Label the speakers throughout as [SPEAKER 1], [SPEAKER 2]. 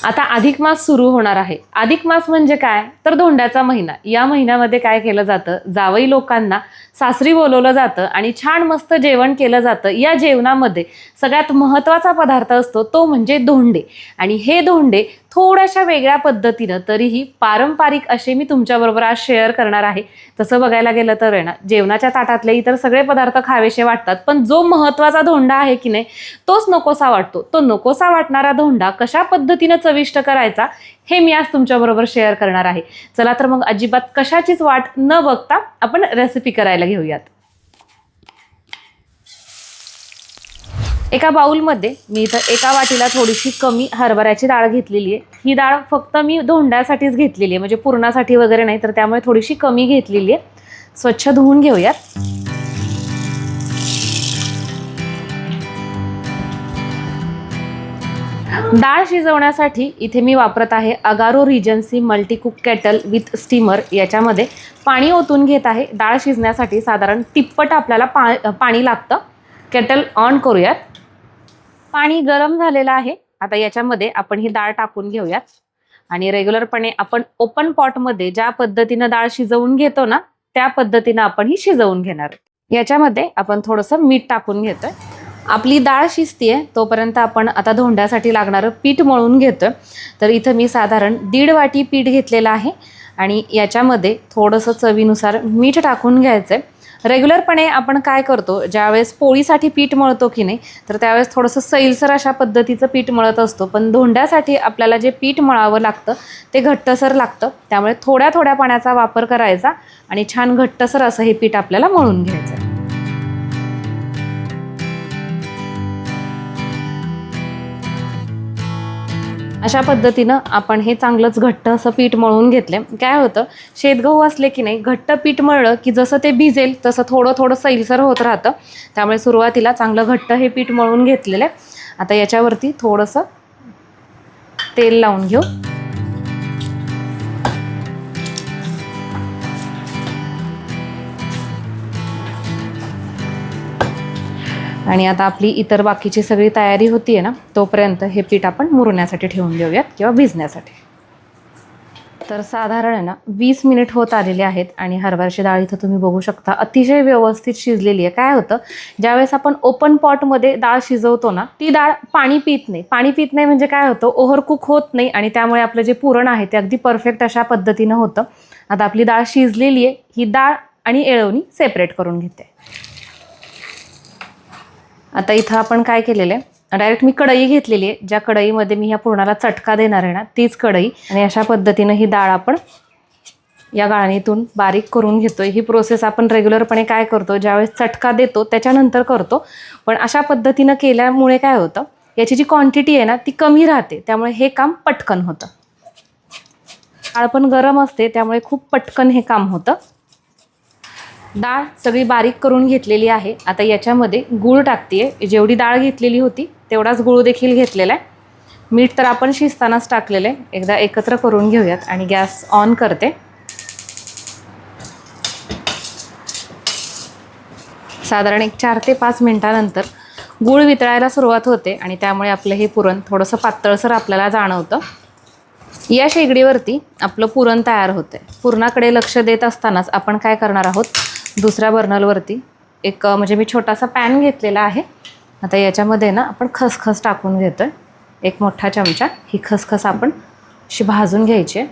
[SPEAKER 1] आता अधिक मास सुरू होणार आहे. अधिक मास म्हणजे काय तर धोंड्याचा महिना. या महिन्यामध्ये काय केलं जातं, जावई लोकांना सासरी बोलवलं जातं आणि छान मस्त जेवण केलं जातं. या जेवणामध्ये सगळ्यात महत्त्वाचा पदार्थ असतो तो म्हणजे धोंडे. आणि हे धोंडे थोड्याशा वेगळ्या पद्धतीनं तरीही पारंपरिक असे मी तुमच्याबरोबर आज शेअर करणार आहे. तसं बघायला गेलं तर आहे ना, जेवणाच्या ताटातले इतर सगळे पदार्थ खावेसे वाटतात, पण जो महत्त्वाचा धोंडा आहे की नाही तोच नकोसा वाटतो. तो नकोसा वाटणारा धोंडा कशा पद्धतीनं चविष्ट करायचा हे मी आज तुमच्याबरोबर शेअर करणार आहे. चला तर मग अजिबात कशाचीच वाट न बघता आपण रेसिपी करायला घेऊयात. एका बाउलमध्ये मी इथं एका वाटीला थोडीशी कमी हरभऱ्याची डाळ घेतलेली आहे. ही डाळ फक्त मी धोंड्यासाठीच घेतलेली आहे, म्हणजे पुरणासाठी वगैरे नाही, तर त्यामुळे थोडीशी कमी घेतलेली आहे. स्वच्छ धुवून घेऊयात. डाळ शिजवण्यासाठी इथे मी वापरत आहे Agaro regency multi cook kettle with steamer. याच्यामध्ये पाणी ओतून घेत आहे. डाळ शिजण्यासाठी साधारण तिप्पट आपल्याला पाणी लागतं. केटल ऑन करूयात. पाणी गरम झालेलं आहे. आता याच्यामध्ये आपण ही डाळ टाकून घेऊयात आणि रेग्युलरपणे आपण ओपन पॉटमध्ये ज्या पद्धतीनं डाळ शिजवून घेतो ना त्या पद्धतीनं आपण ही शिजवून घेणार. याच्यामध्ये आपण थोडंसं मीठ टाकून घेतोय. आपली डाळ शिजतीये तोपर्यंत आपण आता धोंड्यासाठी लागणारं पीठ मळून घेतोय. तर इथं मी साधारण 1.5 वाटी पीठ घेतलेलं आहे आणि याच्यामध्ये थोडंसं चवीनुसार मीठ टाकून घ्यायचंय. रेग्युलरपणे आपण काय करतो, ज्यावेळेस पोळीसाठी पीठ मळतो की नाही तर त्यावेळेस थोडंसं सैलसर अशा पद्धतीचं पीठ मळत असतो, पण धोंड्यासाठी आपल्याला जे पीठ मळावं लागतं ते घट्टसर लागतं. त्यामुळे थोड्या थोड्या पाण्याचा वापर करायचा आणि छान घट्टसर असं हे पीठ आपल्याला मळून घ्यायचं. अशा पद्धतीनं आपण हे चांगलंच घट्ट असं पीठ मळून घेतले. काय होतं, शेतगहू असले की नाही घट्ट पीठ मळलं की जसं ते भिजेल तसं थोडं थोडं सैलसर होत राहतं. त्यामुळे सुरुवातीला चांगलं घट्ट हे पीठ मळून घेतलेलं आहे. आता याच्यावरती थोडंसं तेल लावून घेऊ. आणि आता आपली इतर बाकीची सगळी तयारी होतीये ना तोपर्यंत हे पीठ आपण मुरण्यासाठी ठेवून देऊयात किंवा भिजण्यासाठी. तर साधारण आहे ना 20 मिनिट होत आलेले आहेत आणि हरभऱ्याची डाळ इथं तुम्ही बघू शकता अतिशय व्यवस्थित शिजलेली आहे. काय होतं, ज्यावेळेस आपण ओपन पॉटमध्ये डाळ शिजवतो ना ती डाळ पाणी पित नाही. पाणी पित नाही म्हणजे काय होतं, ओव्हर कुक होत नाही आणि त्यामुळे आपलं जे पुरण आहे ते अगदी परफेक्ट अशा पद्धतीनं होतं. आता आपली डाळ शिजलेली आहे. ही डाळ आणि येळवणी सेपरेट करून घेते. आता इथं आपण काय केलेलं आहे, डायरेक्ट मी कढई घेतलेली आहे. ज्या कढईमध्ये मी ह्या पुरणाला चटका देणार आहे ना तीच कढई. आणि अशा पद्धतीनं ही डाळ आपण या गाळणीतून बारीक करून घेतोय. ही प्रोसेस आपण रेग्युलरपणे काय करतो, ज्यावेळेस चटका देतो त्याच्यानंतर करतो, पण अशा पद्धतीनं केल्यामुळे काय होतं, याची जी क्वांटिटी आहे ना ती कमी राहते. त्यामुळे हे काम पटकन होतं. डाळ पण गरम असते त्यामुळे खूप पटकन हे काम होतं. डाळ सगळी बारीक करून घेतलेली आहे. आता याच्यामध्ये गूळ टाकतेय. जेवढी डाळ घेतलेली होती तेवढाच गूळ देखील घेतलेला आहे. मीठ तर आपण शिजतानाच टाकलेलं आहे. एकदा एकत्र करून घेऊयात आणि गॅस ऑन करते. साधारण एक 4 ते 5 मिनिटानंतर गूळ वितळायला सुरुवात होते आणि त्यामुळे आपलं हे पुरण थोडंसं पातळसर आपल्याला जाणवतं. या शेगडीवरती आपलं पुरण तयार होतंय. पुरणाकडे लक्ष देत असतानाच आपण काय करणार आहोत, दुसऱ्या बर्नरवरती एक म्हणजे मी छोटासा पॅन घेतलेला आहे. आता याच्यामध्ये ना आपण खसखस टाकून घेतोय. एक मोठा चमचा. ही खसखस आपण अशी भाजून घ्यायची आहे.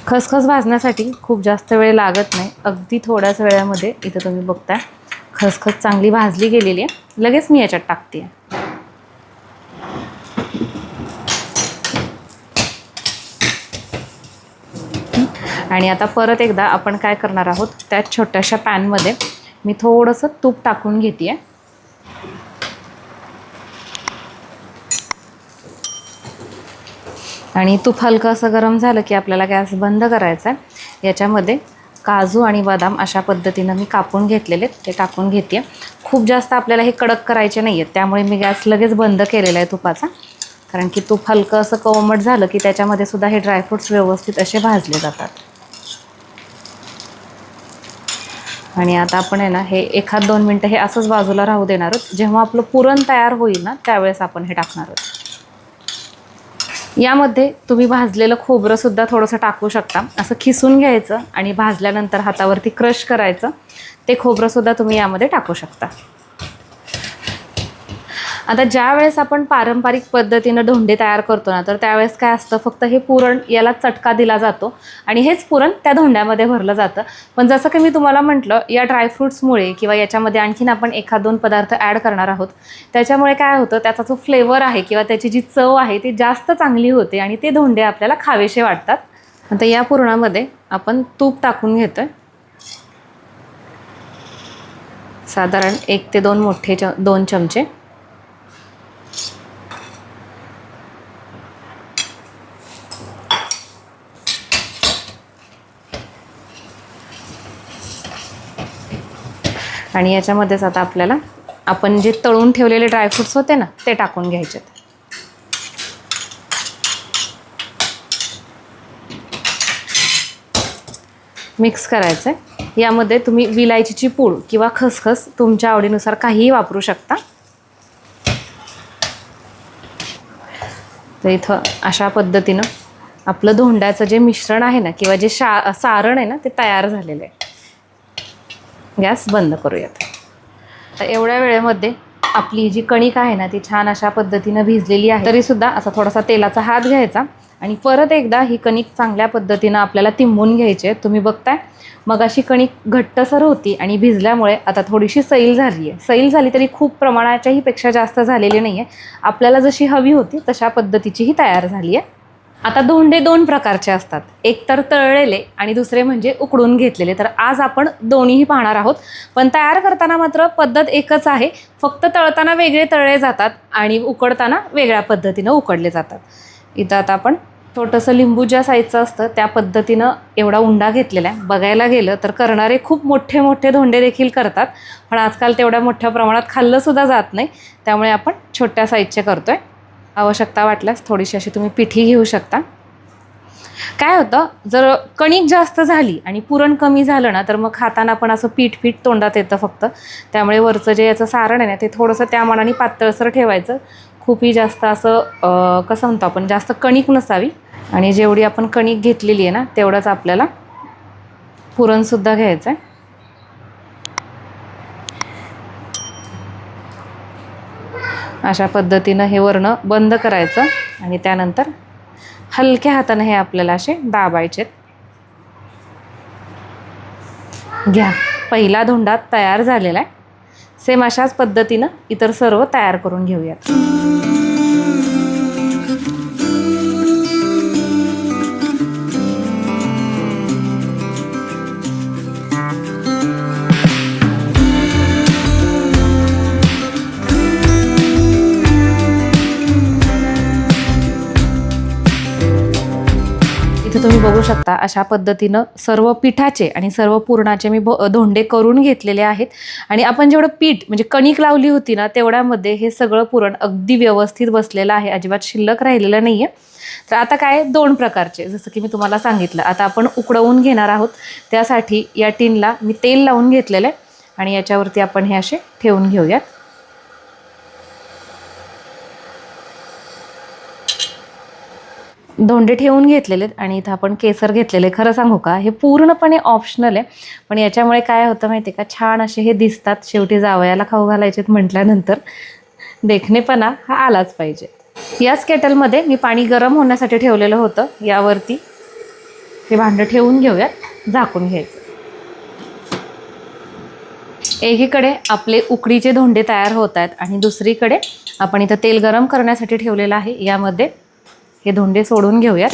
[SPEAKER 1] खसखस भाजण्यासाठी खूप जास्त वेळ लागत नाही. अगदी थोड्याच वेळामध्ये इथं तुम्ही बघताय खसखस चांगली भाजली गेलेली आहे. लगेच मी याच्यात टाकते. आणि आता परत एकदा आपण काय करणार आहोत, त्या छोट्याशा पॅनमध्ये मी थोडंसं तूप टाकून घेते. आणि तूप हलकं असं गरम झालं की आपल्याला गॅस बंद करायचा आहे. याच्यामध्ये काजू आणि बदाम अशा पद्धतीनं मी कापून घेतलेले ते टाकून घेते. खूप जास्त आपल्याला हे कडक करायचे नाही आहेत, त्यामुळे मी गॅस लगेच बंद केलेला आहे तुपाचा. कारण की तूप हलकं असं कोमट झालं की त्याच्यामध्ये सुद्धा हे ड्रायफ्रूट्स व्यवस्थित असे भाजले जातात. आणि आता आपण आहे ना हे 1-2 मिनटं हे असंच बाजूला राहू देणार आहोत. जेव्हा आपलं पुरण तयार होईल ना त्यावेळेस आपण हे टाकणार आहोत. यामध्ये तुम्ही भाजलेलं खोबरंसुद्धा थोडंसं टाकू शकता. असं खिसून घ्यायचं आणि भाजल्यानंतर हातावरती क्रश करायचं. ते खोबरंसुद्धा तुम्ही यामध्ये टाकू शकता. आता ज्या वेळेस आपण पारंपरिक पद्धतीनं धोंडे तयार करतो ना, तर त्यावेळेस काय असतं, फक्त हे पुरण याला चटका दिला जातो आणि हेच पुरण त्या धोंड्यामध्ये भरलं जातं. पण जसं की मी तुम्हाला म्हटलं, या ड्रायफ्रूट्समुळे किंवा याच्यामध्ये आणखीन आपण एखाद दोन पदार्थ ॲड करणार आहोत, त्याच्यामुळे काय होतं, त्याचा जो फ्लेवर आहे किंवा त्याची जी चव आहे ती जास्त चांगली होते आणि ते धोंडे आपल्याला खावेसे वाटतात. आता या पुरणामध्ये आपण तूप टाकून घेतोय. साधारण 1 ते 2 चमचे. आणि याच्यामध्येच आता आपल्याला आपण जे तळून ठेवलेले ड्रायफ्रूट्स होते ना, ते टाकून घ्यायचे. मिक्स करायचं आहे. यामध्ये तुम्ही विलायचीची पूड किंवा खसखस तुमच्या आवडीनुसार काहीही वापरू शकता. तर इथं अशा पद्धतीनं आपलं धोंड्याचं जे मिश्रण आहे ना, किंवा जे सारण आहे ना, ते तयार झालेलं आहे. गॅस बंद करूयात. तर एवढ्या वेळेमध्ये आपली जी कणिक आहे ना, ती छान अशा पद्धतीनं भिजलेली आहे. तरीसुद्धा असा थोडासा तेलाचा हात घ्यायचा आणि परत एकदा ही कणिक चांगल्या पद्धतीनं आपल्याला तिंबून घ्यायची आहे. तुम्ही बघताय मग अशी कणिक घट्टसर होती आणि भिजल्यामुळे आता थोडीशी सैल झाली आहे. सैल झाली तरी खूप प्रमाणाच्याही पेक्षा जास्त झालेली नाही आहे. आपल्याला जशी हवी होती तशा पद्धतीची ही तयार झाली आहे. आता धोंडे 2 प्रकारचे असतात, एक तर तळलेले आणि दुसरे म्हणजे उकडून घेतलेले. तर आज आपण दोन्हीही पाहणार आहोत. पण तयार करताना मात्र पद्धत एकच आहे, फक्त तळताना वेगळे तळले जातात आणि उकडताना वेगळ्या पद्धतीनं उकडले जातात. इथं आता आपण छोटंसं लिंबू ज्या साईजचं असतं त्या पद्धतीनं एवढा उंडा घेतलेला आहे. बघायला गेलं तर करणारे खूप मोठे मोठे धोंडे देखील करतात, पण आजकाल तेवढ्या मोठ्या प्रमाणात खाल्लंसुद्धा जात नाही, त्यामुळे आपण छोट्या साईजचे करतोय. आवश्यकता वाटल्यास थोडीशी अशी तुम्ही पिठी घेऊ शकता. काय होतं, जर कणिक जास्त झाली आणि पुरण कमी झालं ना, तर मग खाताना पण असं पीठ तोंडात येतं फक्त. त्यामुळे वरचं जे याचं सारण आहे ना, ते थोडंसं त्या मानाने पातळसर ठेवायचं. खूपही जास्त असं कसं म्हणतो आपण, जास्त कणिक नसावी. आणि जेवढी आपण कणिक घेतलेली आहे ना, तेवढंच आपल्याला पुरणसुद्धा घ्यायचं आहे. अशा पद्धतीनं हे वर्ण बंद करायचं आणि त्यानंतर हलक्या हाताने हे आपल्याला असे दाबायचे. घ्या, पहिला धोंडा तयार झालेला आहे. सेम अशाच पद्धतीनं इतर सर्व तयार करून घेऊयात. इथे तुम्ही बघू शकता अशा पद्धतीनं सर्व पिठाचे आणि सर्व पुरणाचे मी धोंडे करून घेतलेले आहेत. आणि आपण जेवढं पीठ म्हणजे कणिक लावली होती ना, तेवढ्यामध्ये हे सगळं पुरण अगदी व्यवस्थित बसलेलं आहे, अजिबात शिल्लक राहिलेलं नाही आहे. तर आता काय 2 प्रकारचे, जसं की मी तुम्हाला सांगितलं, आता आपण उकडवून घेणार आहोत. त्यासाठी या टिनला मी तेल लावून घेतलेलं आहे आणि याच्यावरती आपण हे असे ठेवून घेऊयात. धोंडे ठेवून घेतलेले आणि इथं आपण केसर घेतलेले. खरं सांगू का, हे पूर्णपणे ऑप्शनल आहे, पण याच्यामुळे काय होतं माहिती आहे का, छान असे हे दिसतात. शेवटी जावयाला खाऊ घालायचेत म्हटल्यानंतर देखणेपणा हा आलाच पाहिजे. याच केटलमध्ये मी पाणी गरम होण्यासाठी ठेवलेलं होतं. यावरती हे भांडं ठेवून घेऊयात, झाकून घ्यायचं. एकीकडे आपले उकडीचे धोंडे तयार होत आहेत आणि दुसरीकडे आपण इथं तेल गरम करण्यासाठी ठेवलेलं आहे. यामध्ये हे धोंडे सोडून घेऊयात.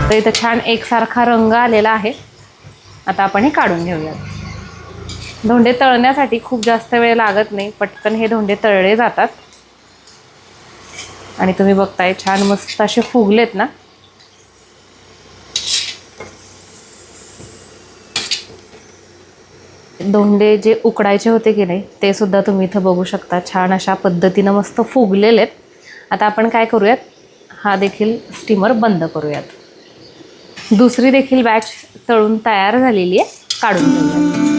[SPEAKER 1] तर इथं छान एकसारखा रंग आलेला आहे. आता आपण हे काढून घेऊयात. धोंडे तळण्यासाठी खूप जास्त वेळ लागत नाही, पटकन हे धोंडे तळले जातात. आणि तुम्ही बघताय छान मस्त असे फुगलेत ना. धोंडे जे उकडायचे होते की नाही ते सुद्धा तुम्ही इथं बघू शकता, छान अशा पद्धतीनं मस्त फुगलेले आहेत. आता आपण काय करूयात, हा देखील स्टीमर बंद करूयात. दुसरी देखील बॅच तळून तयार झालेली आहे, काढून घेऊयात.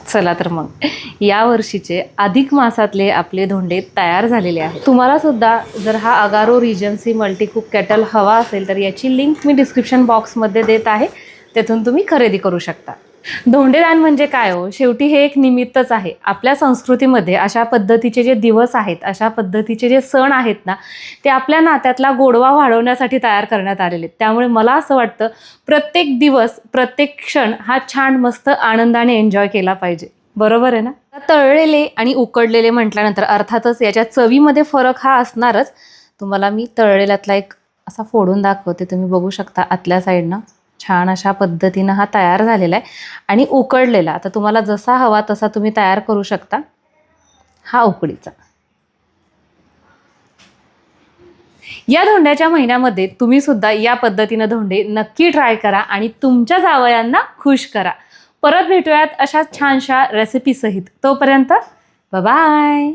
[SPEAKER 1] चला तर मग या वर्षीचे अधिक मासातले आपले धोंडे तयार झालेले आहेत. तुम्हाला सुद्धा जर हा अगारो रिजन्सी मल्टीकुक केटल हवा असेल तर याची लिंक मी डिस्क्रिप्शन बॉक्समध्ये देत आहे, तेथून तुम्ही खरेदी करू शकता. धोंडेदान म्हणजे काय हो, शेवटी हे एक निमित्तच आहे. आपल्या संस्कृतीमध्ये अशा पद्धतीचे जे दिवस आहेत, अशा पद्धतीचे जे सण आहेत ना, ते आपल्या नात्यातला गोडवा वाढवण्यासाठी तयार करण्यात आलेले आहेत. त्यामुळे मला असं वाटतं प्रत्येक दिवस, प्रत्येक क्षण हा छान मस्त आनंदाने एन्जॉय केला पाहिजे. बरोबर आहे ना? तळलेले आणि उकडलेले म्हटल्यानंतर अर्थातच याच्या चवीमध्ये फरक हा असणारच. तुम्हाला मी तळलेल्यातला एक असा फोडून दाखवते, तुम्ही बघू शकता आतल्या साईडनं छान अशा पद्धतीनं हा तयार झालेला आहे. आणि उकडलेला आता तुम्हाला जसा हवा तसा तुम्ही तयार करू शकता. हा उकडीचा. या धोंड्याच्या महिन्यामध्ये तुम्ही सुद्धा या पद्धतीनं धोंडे नक्की ट्राय करा आणि तुमच्या जावयांना खुश करा. परत भेटूयात अशा छानशा रेसिपी सहित. तोपर्यंत बाय.